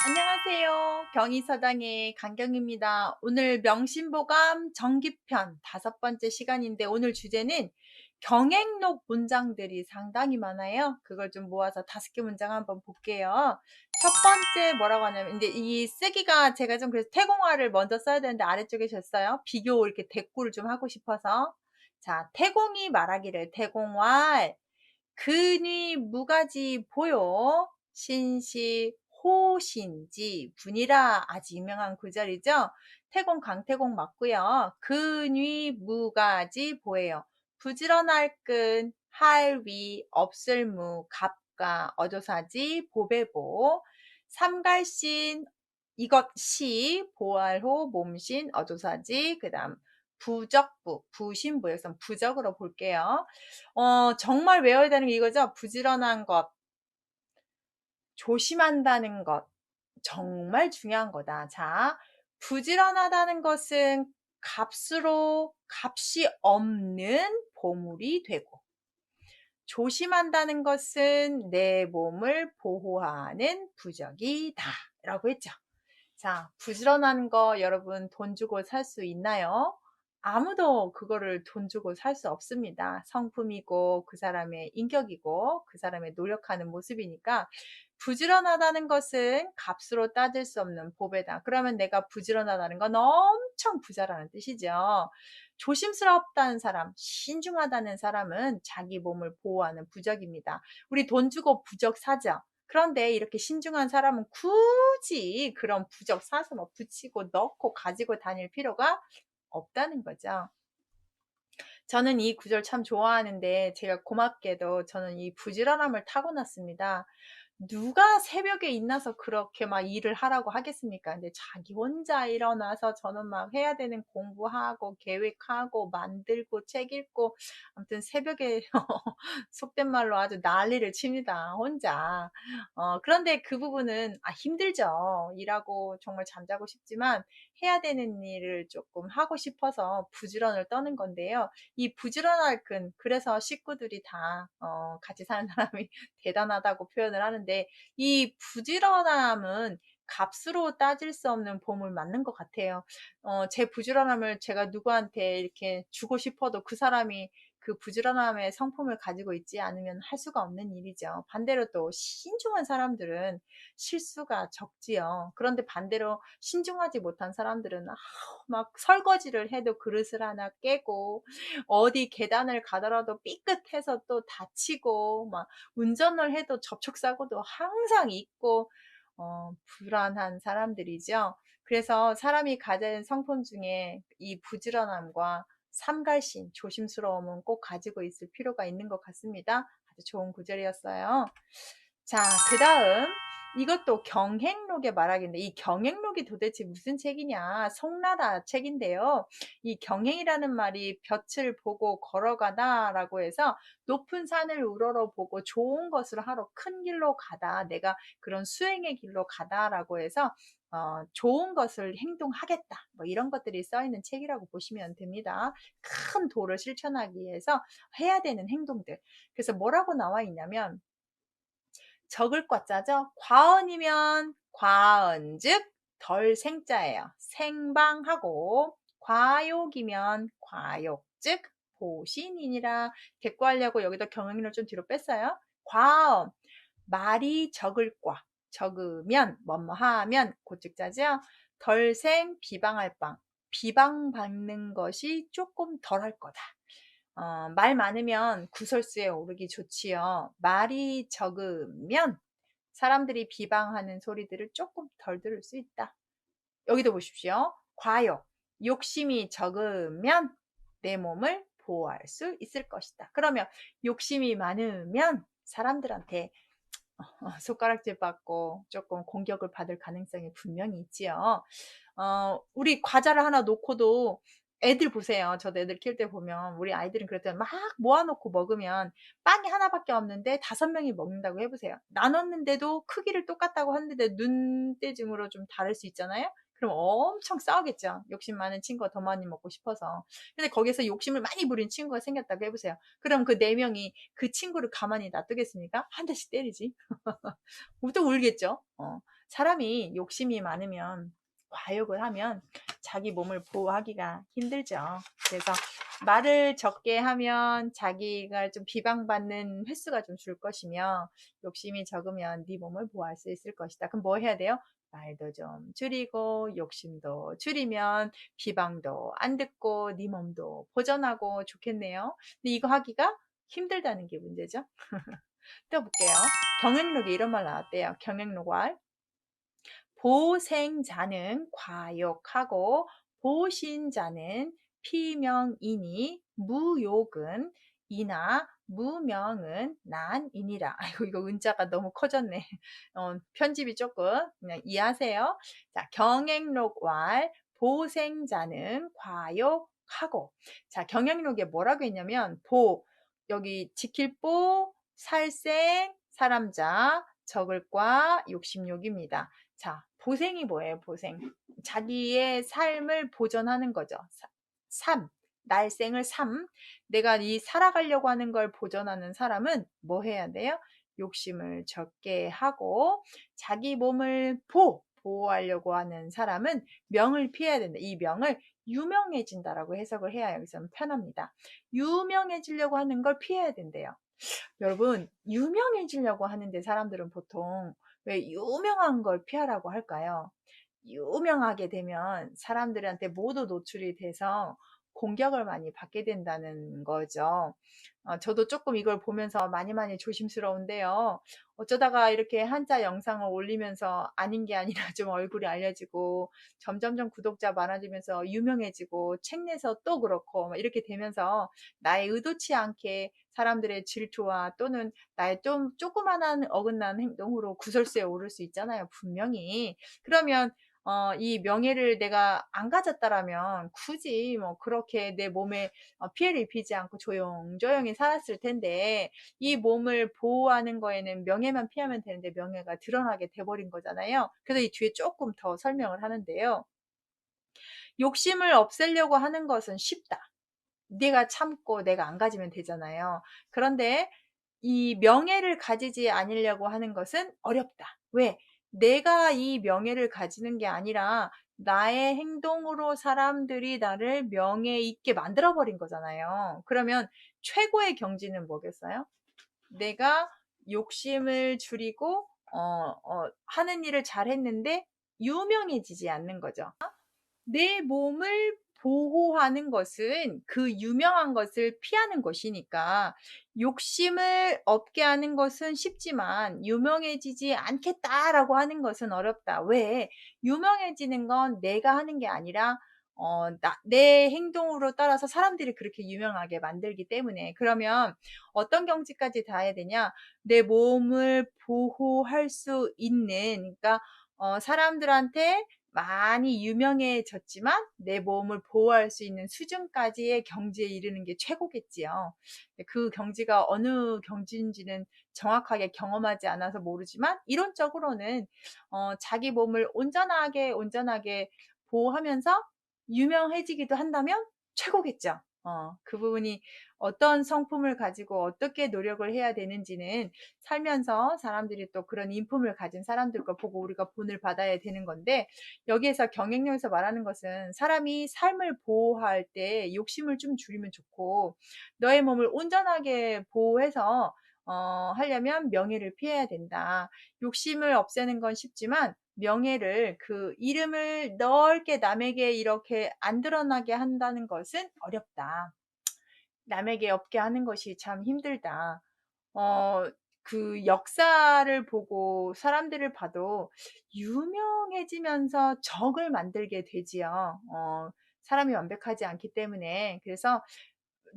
안녕하세요. 경희서당의 강경입니다. 오늘 명심보감 정기편 5번째 시간인데 오늘 주제는 경행록 문장들이 상당히 많아요. 그걸 좀 모아서 5개 문장 한번 볼게요. 첫 번째 뭐라고 하냐면 근데 이 쓰기가 제가 좀 그래서 태공화를 먼저 써야 되는데 아래쪽에 줬어요. 비교 이렇게 대꾸를 좀 하고 싶어서. 자, 태공이 말하기를 태공활 근위 무가지 보요 신시 호신지 분이라 아주 유명한 구절이죠. 태공 강태공 맞고요. 근위 무가지 보예요. 부지런할 근 할위 없을무 갑가 어조사지 보배보 삼갈신 이것시 보알호 몸신 어조사지 그다음 부적부 부신부 여기서 부적으로 볼게요. 정말 외워야 되는 게 이거죠. 부지런한 것, 조심한다는 것, 정말 중요한 거다. 자, 부지런하다는 것은 값이 없는 보물이 되고, 조심한다는 것은 내 몸을 보호하는 부적이다. 라고 했죠. 자, 부지런한 거 여러분 돈 주고 살 수 있나요? 아무도 그거를 돈 주고 살 수 없습니다. 성품이고 그 사람의 인격이고 그 사람의 노력하는 모습이니까 부지런하다는 것은 값으로 따질 수 없는 보배다. 그러면 내가 부지런하다는 건 엄청 부자라는 뜻이죠. 조심스럽다는 사람, 신중하다는 사람은 자기 몸을 보호하는 부적입니다. 우리 돈 주고 부적 사죠. 그런데 이렇게 신중한 사람은 굳이 그런 부적 사서 뭐 붙이고 넣고 가지고 다닐 필요가 없다는 거죠. 저는 이 구절 참 좋아하는데 제가 고맙게도 저는 이 부지런함을 타고났습니다. 누가 새벽에 일어나서 그렇게 막 일을 하라고 하겠습니까? 근데 자기 혼자 일어나서 저는 막 해야 되는 공부하고 계획하고 만들고 책 읽고 아무튼 새벽에 속된 말로 아주 난리를 칩니다. 혼자. 그런데 그 부분은 힘들죠. 일하고 정말 잠자고 싶지만 해야 되는 일을 조금 하고 싶어서 부지런을 떠는 건데요. 이 부지런할 근 그래서 식구들이 다 같이 사는 사람이 대단하다고 표현을 하는데 이 부지런함은 값으로 따질 수 없는 보물 맞는 것 같아요. 제 부지런함을 제가 누구한테 이렇게 주고 싶어도 그 사람이 그 부지런함의 성품을 가지고 있지 않으면 할 수가 없는 일이죠. 반대로 또 신중한 사람들은 실수가 적지요. 그런데 반대로 신중하지 못한 사람들은 막 설거지를 해도 그릇을 하나 깨고 어디 계단을 가더라도 삐끗해서 또 다치고 막 운전을 해도 접촉사고도 항상 있고 불안한 사람들이죠. 그래서 사람이 가진 성품 중에 이 부지런함과 삼갈신, 조심스러움은 꼭 가지고 있을 필요가 있는 것 같습니다. 아주 좋은 구절이었어요. 자, 그 다음 이것도 경행록의 말하기인데 이 경행록이 도대체 무슨 책이냐? 송나라 책인데요. 이 경행이라는 말이 볕을 보고 걸어가다 라고 해서 높은 산을 우러러 보고 좋은 것을 하러 큰 길로 가다. 내가 그런 수행의 길로 가다라고 해서 좋은 것을 행동하겠다. 뭐 이런 것들이 써있는 책이라고 보시면 됩니다. 큰 도를 실천하기 위해서 해야 되는 행동들. 그래서 뭐라고 나와 있냐면 적을 과자죠. 과언이면 과언즉 덜 생자예요. 생방하고 과욕이면 과욕즉 보신이니라. 대꾸하려고 여기다 경영인을 좀 뒤로 뺐어요. 과언 말이 적을 과 적으면 뭐뭐하면 고측자죠. 덜생 비방할 빵 비방받는 것이 조금 덜할 거다. 말 많으면 구설수에 오르기 좋지요. 말이 적으면 사람들이 비방하는 소리들을 조금 덜 들을 수 있다. 여기도 보십시오. 과욕, 욕심이 적으면 내 몸을 보호할 수 있을 것이다. 그러면 욕심이 많으면 사람들한테 손가락질 받고 조금 공격을 받을 가능성이 분명히 있지요. 우리 과자를 하나 놓고도 애들 보세요. 저도 애들 키울 때 보면 우리 아이들은 그랬더니 막 모아놓고 먹으면 빵이 하나밖에 없는데 5명이 먹는다고 해보세요. 나눴는데도 크기를 똑같다고 하는데 눈대중으로 좀 다를 수 있잖아요. 그럼 엄청 싸우겠죠. 욕심 많은 친구가 더 많이 먹고 싶어서. 근데 거기서 욕심을 많이 부린 친구가 생겼다고 해보세요. 그럼 그 네 명이 그 친구를 가만히 놔두겠습니까? 한 대씩 때리지. 또 울겠죠. 사람이 욕심이 많으면, 과욕을 하면 자기 몸을 보호하기가 힘들죠. 그래서 말을 적게 하면 자기가 좀 비방받는 횟수가 좀 줄 것이며, 욕심이 적으면 네 몸을 보호할 수 있을 것이다. 그럼 뭐 해야 돼요? 말도 좀 줄이고 욕심도 줄이면 비방도 안 듣고 네 몸도 보전하고 좋겠네요. 근데 이거 하기가 힘들다는 게 문제죠. 또 볼게요. 경영록에 이런 말 나왔대요. 경영록왈. 보생자는 과욕하고 보신자는 피명이니 무욕은 이나 무명은 난이니라. 아이고 이거 은자가 너무 커졌네. 편집이 조금 그냥 이해하세요. 자, 경행록왈 보생자는 과욕하고. 자, 경행록에 뭐라고 했냐면 여기 지킬 살생 사람자 적을과 욕심욕입니다. 자, 보생이 뭐예요? 보생. 자기의 삶을 보존하는 거죠. 날생을 내가 살아가려고 하는 걸 보존하는 사람은 뭐 해야 돼요? 욕심을 적게 하고 자기 몸을 보호하려고 하는 사람은 명을 피해야 된다. 이 명을 유명해진다라고 해석을 해야 여기서는 편합니다. 유명해지려고 하는 걸 피해야 된대요. 여러분, 유명해지려고 하는데 사람들은 보통 왜 유명한 걸 피하라고 할까요? 유명하게 되면 사람들한테 모두 노출이 돼서 공격을 많이 받게 된다는 거죠. 저도 조금 이걸 보면서 많이 조심스러운데요. 어쩌다가 이렇게 한자 영상을 올리면서 아닌 게 아니라 좀 얼굴이 알려지고 점점점 구독자 많아지면서 유명해지고 책 내서 또 그렇고 이렇게 되면서 나의 의도치 않게 사람들의 질투와 또는 나의 좀 조그만한 어긋난 행동으로 구설수에 오를 수 있잖아요. 분명히. 그러면 이 명예를 내가 안 가졌다라면 굳이 뭐 그렇게 내 몸에 피해를 입히지 않고 조용조용히 살았을 텐데 이 몸을 보호하는 거에는 명예만 피하면 되는데 명예가 드러나게 돼버린 거잖아요. 그래서 이 뒤에 조금 더 설명을 하는데요. 욕심을 없애려고 하는 것은 쉽다. 내가 참고 내가 안 가지면 되잖아요. 그런데 이 명예를 가지지 않으려고 하는 것은 어렵다. 왜? 내가 이 명예를 가지는 게 아니라 나의 행동으로 사람들이 나를 명예 있게 만들어 버린 거잖아요. 그러면 최고의 경지는 뭐겠어요? 내가 욕심을 줄이고 하는 일을 잘했는데 유명해지지 않는 거죠. 내 몸을 보호하는 것은 그 유명한 것을 피하는 것이니까 욕심을 없게 하는 것은 쉽지만 유명해지지 않겠다라고 하는 것은 어렵다. 왜? 유명해지는 건 내가 하는 게 아니라 내 행동으로 따라서 사람들이 그렇게 유명하게 만들기 때문에. 그러면 어떤 경지까지 닿아야 되냐? 내 몸을 보호할 수 있는, 그러니까 사람들한테 많이 유명해졌지만 내 몸을 보호할 수 있는 수준까지의 경지에 이르는 게 최고겠지요. 그 경지가 어느 경지인지는 정확하게 경험하지 않아서 모르지만 이론적으로는 자기 몸을 온전하게 보호하면서 유명해지기도 한다면 최고겠죠. 그 부분이 어떤 성품을 가지고 어떻게 노력을 해야 되는지는 살면서 사람들이 또 그런 인품을 가진 사람들 걸 보고 우리가 본을 받아야 되는 건데, 여기에서 경영력에서 말하는 것은 사람이 삶을 보호할 때 욕심을 좀 줄이면 좋고, 너의 몸을 온전하게 보호해서 하려면 명예를 피해야 된다. 욕심을 없애는 건 쉽지만 명예를, 그 이름을 넓게 남에게 이렇게 안 드러나게 한다는 것은 어렵다. 남에게 없게 하는 것이 참 힘들다. 그 역사를 보고 사람들을 봐도 유명해지면서 적을 만들게 되지요. 사람이 완벽하지 않기 때문에. 그래서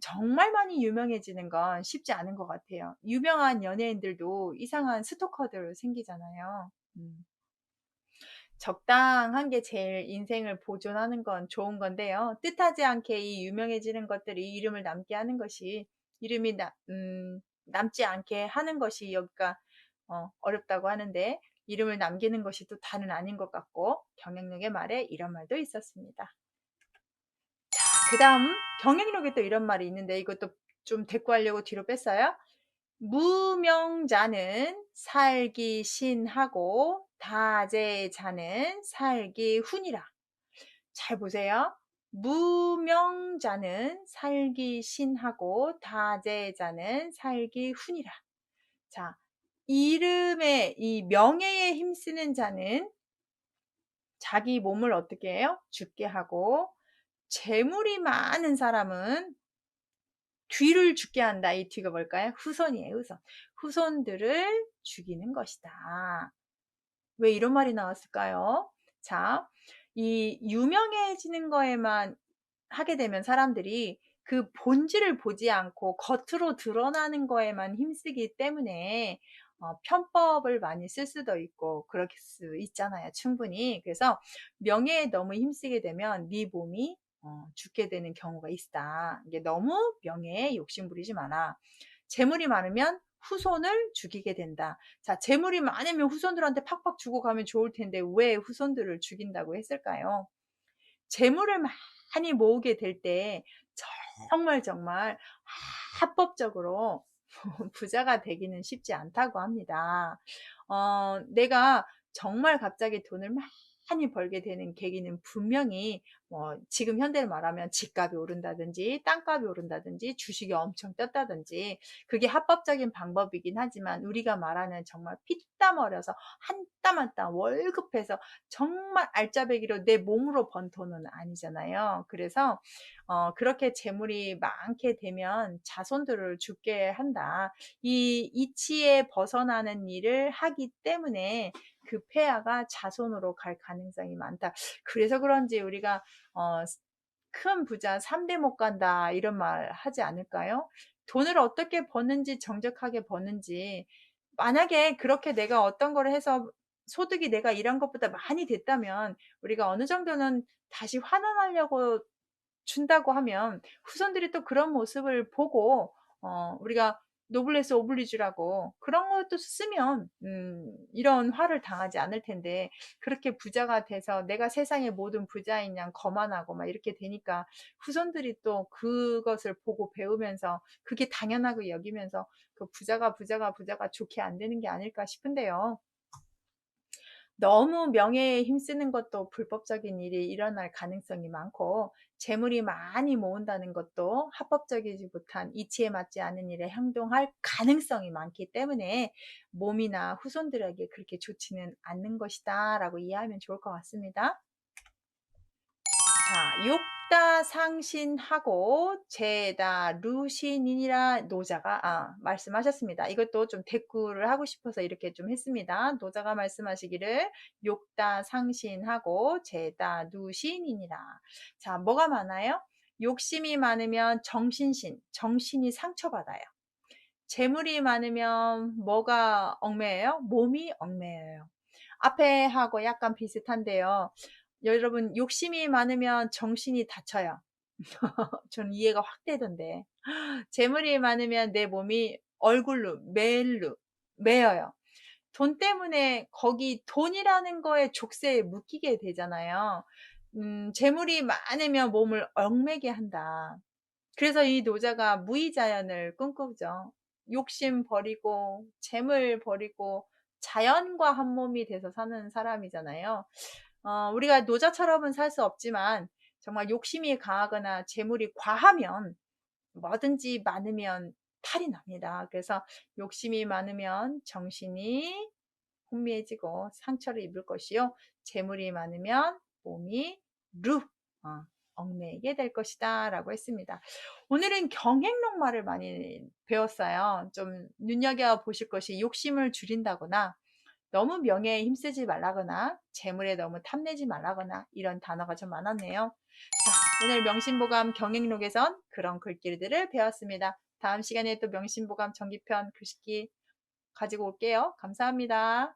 정말 많이 유명해지는 건 쉽지 않은 것 같아요. 유명한 연예인들도 이상한 스토커들 생기잖아요. 적당한 게 제일 인생을 보존하는 건 좋은 건데요. 뜻하지 않게 이 유명해지는 것들이 이름을 남게 하는 것이, 이름이 남지 않게 하는 것이 여기가 어렵다고 하는데, 이름을 남기는 것이 또 다는 아닌 것 같고 경영록의 말에 이런 말도 있었습니다. 자, 그 다음 경영록에 또 이런 말이 있는데 이것도 좀 대꾸하려고 뒤로 뺐어요. 무명자는 살기 신하고 다제자는 살기 훈이라. 잘 보세요. 무명자는 살기 신하고 다제자는 살기 훈이라. 자, 이름에 이 명예에 힘쓰는 자는 자기 몸을 어떻게 해요? 죽게 하고, 재물이 많은 사람은 뒤를 죽게 한다. 이 뒤가 뭘까요? 후손이에요, 후손. 후손들을 죽이는 것이다. 왜 이런 말이 나왔을까요? 자, 이 유명해지는 거에만 하게 되면 사람들이 그 본질을 보지 않고 겉으로 드러나는 거에만 힘쓰기 때문에 편법을 많이 쓸 수도 있고 그럴 수 있잖아요, 충분히. 그래서 명예에 너무 힘쓰게 되면 네 몸이 죽게 되는 경우가 있다. 이게 너무 명예에 욕심 부리지 마라. 재물이 많으면 후손을 죽이게 된다. 자, 재물이 많으면 후손들한테 팍팍 주고 가면 좋을 텐데 왜 후손들을 죽인다고 했을까요? 재물을 많이 모으게 될 때 정말 합법적으로 부자가 되기는 쉽지 않다고 합니다. 내가 정말 갑자기 돈을 많이 벌게 되는 계기는 분명히 지금 현대를 말하면 집값이 오른다든지 땅값이 오른다든지 주식이 엄청 떴다든지 그게 합법적인 방법이긴 하지만 우리가 말하는 정말 피땀 흘려서 한 땀 한 땀 월급해서 정말 알짜배기로 내 몸으로 번 돈은 아니잖아요. 그래서 그렇게 재물이 많게 되면 자손들을 죽게 한다. 이 이치에 벗어나는 일을 하기 때문에 그 폐하가 자손으로 갈 가능성이 많다. 그래서 그런지 우리가 큰 부자 3대 못 간다 이런 말 하지 않을까요? 돈을 어떻게 버는지 정직하게 버는지 만약에 그렇게 내가 어떤 걸 해서 소득이 내가 일한 것보다 많이 됐다면 우리가 어느 정도는 다시 환원하려고 준다고 하면 후손들이 또 그런 모습을 보고 우리가 노블레스 오블리주라고 그런 것도 쓰면 이런 화를 당하지 않을 텐데 그렇게 부자가 돼서 내가 세상의 모든 부자인 양 거만하고 막 이렇게 되니까 후손들이 또 그것을 보고 배우면서 그게 당연하고 여기면서 그 부자가 좋게 안 되는 게 아닐까 싶은데요. 너무 명예에 힘쓰는 것도 불법적인 일이 일어날 가능성이 많고 재물이 많이 모은다는 것도 합법적이지 못한 이치에 맞지 않은 일에 행동할 가능성이 많기 때문에 몸이나 후손들에게 그렇게 좋지는 않는 것이다 라고 이해하면 좋을 것 같습니다. 자, 욕다 상신하고 제다 루신이니라 노자가 말씀하셨습니다. 이것도 좀 대꾸를 하고 싶어서 이렇게 좀 했습니다. 노자가 말씀하시기를 욕다 상신하고 제다 루신이니라. 자, 뭐가 많아요? 욕심이 많으면 정신이 상처받아요. 재물이 많으면 뭐가 얽매여요? 몸이 얽매여요. 앞에 하고 약간 비슷한데요. 여러분 욕심이 많으면 정신이 다쳐요. 전 이해가 확 되던데. 재물이 많으면 내 몸이 얼굴로 매여요. 돈 때문에 거기 돈이라는 거에 족쇄에 묶이게 되잖아요. 재물이 많으면 몸을 얽매게 한다. 그래서 이 노자가 무의자연을 꿈꾸죠. 욕심 버리고 재물 버리고 자연과 한 몸이 돼서 사는 사람이잖아요. 우리가 노자처럼은 살 수 없지만 정말 욕심이 강하거나 재물이 과하면 뭐든지 많으면 탈이 납니다. 그래서 욕심이 많으면 정신이 혼미해지고 상처를 입을 것이요. 재물이 많으면 몸이 얽매이게 될 것이다 라고 했습니다. 오늘은 경행록 말을 많이 배웠어요. 좀 눈여겨보실 것이 욕심을 줄인다거나 너무 명예에 힘쓰지 말라거나 재물에 너무 탐내지 말라거나 이런 단어가 좀 많았네요. 자, 오늘 명심보감 경행록에선 그런 글귀들을 배웠습니다. 다음 시간에 또 명심보감 정기편 글쓰기 가지고 올게요. 감사합니다.